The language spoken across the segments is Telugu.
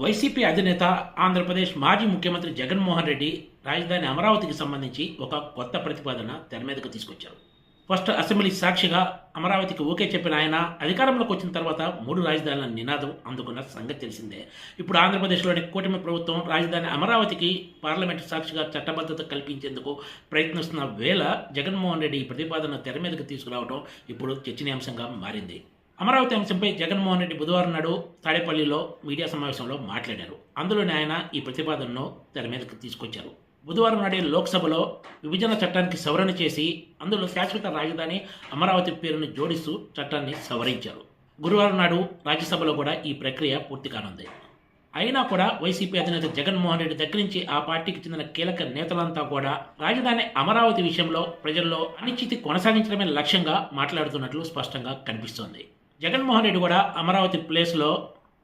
వైసీపీ అధినేత ఆంధ్రప్రదేశ్ మాజీ ముఖ్యమంత్రి జగన్మోహన్ రెడ్డి రాజధాని అమరావతికి సంబంధించి ఒక కొత్త ప్రతిపాదన తెర మీదకు తీసుకొచ్చారు. ఫస్ట్ అసెంబ్లీ సాక్షిగా అమరావతికి ఓకే చెప్పిన ఆయన అధికారంలోకి వచ్చిన తర్వాత 3 రాజధానుల నినాదం అందుకున్న సంగతి తెలిసిందే. ఇప్పుడు ఆంధ్రప్రదేశ్లోని కూటమి ప్రభుత్వం రాజధాని అమరావతికి పార్లమెంటు సాక్షిగా చట్టబద్ధత కల్పించేందుకు ప్రయత్నిస్తున్న వేళ జగన్మోహన్ రెడ్డి ఈ ప్రతిపాదన తెర మీదకు తీసుకురావడం ఇప్పుడు చర్చనీయాంశంగా మారింది. అమరావతి అంశంపై జగన్మోహన్ రెడ్డి బుధవారం నాడు తాడేపల్లిలో మీడియా సమావేశంలో మాట్లాడారు. అందులోనే ఆయన ఈ ప్రతిపాదనను తెర మీదకు తీసుకొచ్చారు. బుధవారం నాడే లోక్సభలో విభజన చట్టానికి సవరణ చేసి అందులో శాశ్వత రాజధాని అమరావతి పేరును జోడిస్తూ చట్టాన్ని సవరించారు. గురువారం నాడు రాజ్యసభలో కూడా ఈ ప్రక్రియ పూర్తి కానుంది. అయినా కూడా వైసీపీ అధినేత జగన్మోహన్ రెడ్డి దగ్గర నుంచి ఆ పార్టీకి చెందిన కీలక నేతలంతా కూడా రాజధాని అమరావతి విషయంలో ప్రజల్లో అనిశ్చితి కొనసాగించడమే లక్ష్యంగా మాట్లాడుతున్నట్లు స్పష్టంగా కనిపిస్తోంది. జగన్మోహన్ రెడ్డి కూడా అమరావతి ప్లేస్లో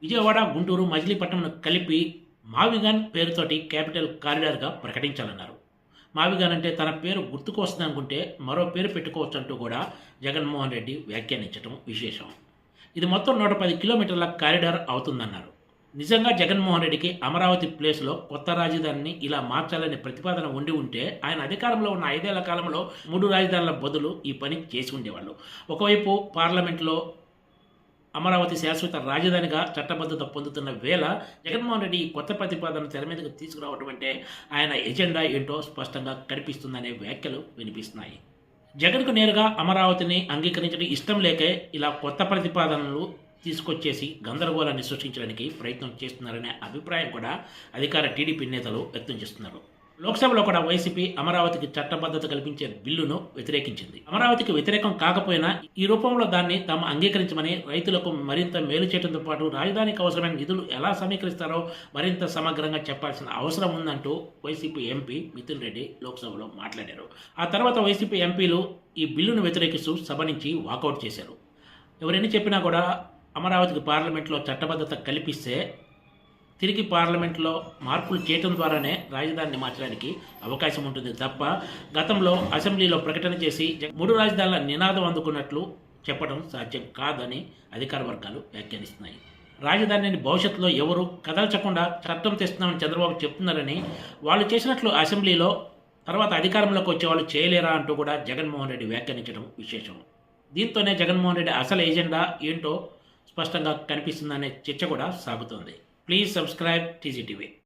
విజయవాడ, గుంటూరు, మజిలీపట్నంను కలిపి మావిగాన్ పేరుతోటి క్యాపిటల్ కారిడార్గా ప్రకటించాలన్నారు. మావిగాన్ అంటే తన పేరు గుర్తుకు వస్తుందనుకుంటే మరో పేరు పెట్టుకోవచ్చు అంటూ కూడా జగన్మోహన్ రెడ్డి వ్యాఖ్యానించడం విశేషం. ఇది మొత్తం 110 కిలోమీటర్ల కారిడార్ అవుతుందన్నారు. నిజంగా జగన్మోహన్ రెడ్డికి అమరావతి ప్లేస్లో కొత్త రాజధానిని ఇలా మార్చాలనే ప్రతిపాదన ఉండి ఉంటే ఆయన అధికారంలో ఉన్న 5 ఏళ్ల కాలంలో 3 రాజధానుల బదులు ఈ పని చేసి ఉండేవాళ్ళు. ఒకవైపు పార్లమెంట్లో అమరావతి శాశ్వత రాజధానిగా చట్టబద్ధత పొందుతున్న వేళ జగన్మోహన్ రెడ్డి ఈ కొత్త ప్రతిపాదన తెర మీదకు తీసుకురావడం అంటే ఆయన ఎజెండా ఏంటో స్పష్టంగా కనిపిస్తుందనే వ్యాఖ్యలు వినిపిస్తున్నాయి. జగన్కు నేరుగా అమరావతిని అంగీకరించడం ఇష్టం లేకే ఇలా కొత్త ప్రతిపాదనలు తీసుకొచ్చేసి గందరగోళాన్ని సృష్టించడానికి ప్రయత్నం చేస్తున్నారనే అభిప్రాయం కూడా అధికార టీడీపీ నేతలు వ్యక్తం చేస్తున్నారు. లోక్సభలో కూడా వైసీపీ అమరావతికి చట్టబద్ధత కల్పించే బిల్లును వ్యతిరేకించింది. అమరావతికి వ్యతిరేకం కాకపోయినా ఈ రూపంలో దాన్ని తాము అంగీకరించమని, రైతులకు మరింత మేలు చేయడంతో పాటు రాజధానికి అవసరమైన నిధులు ఎలా సమీకరిస్తారో మరింత సమగ్రంగా చెప్పాల్సిన అవసరం ఉందంటూ వైసీపీ ఎంపీ మిథున్ రెడ్డి లోక్సభలో మాట్లాడారు. ఆ తర్వాత వైసీపీ ఎంపీలు ఈ బిల్లును వ్యతిరేకిస్తూ సభ నుంచి వాకౌట్ చేశారు. ఎవరెన్ని చెప్పినా కూడా అమరావతికి పార్లమెంట్లో చట్టబద్ధత కల్పిస్తే తిరిగి పార్లమెంట్లో మార్పులు చేయడం ద్వారానే రాజధానిని మార్చడానికి అవకాశం ఉంటుంది తప్ప గతంలో అసెంబ్లీలో ప్రకటన చేసి 3 రాజధానుల నినాదం అందుకున్నట్లు చెప్పడం సాధ్యం కాదని అధికార వర్గాలు వ్యాఖ్యానిస్తున్నాయి. రాజధానిని భవిష్యత్తులో ఎవరు కదల్చకుండా చట్టం తెస్తున్నామని చంద్రబాబు చెప్తున్నారని, వాళ్ళు చేసినట్లు అసెంబ్లీలో తర్వాత అధికారంలోకి వచ్చే వాళ్ళు చేయలేరా అంటూ కూడా జగన్మోహన్ రెడ్డి వ్యాఖ్యానించడం విశేషం. దీంతోనే జగన్మోహన్ రెడ్డి అసలు ఎజెండా ఏంటో స్పష్టంగా కనిపిస్తుందనే చర్చ కూడా సాగుతోంది. Please subscribe TGTV.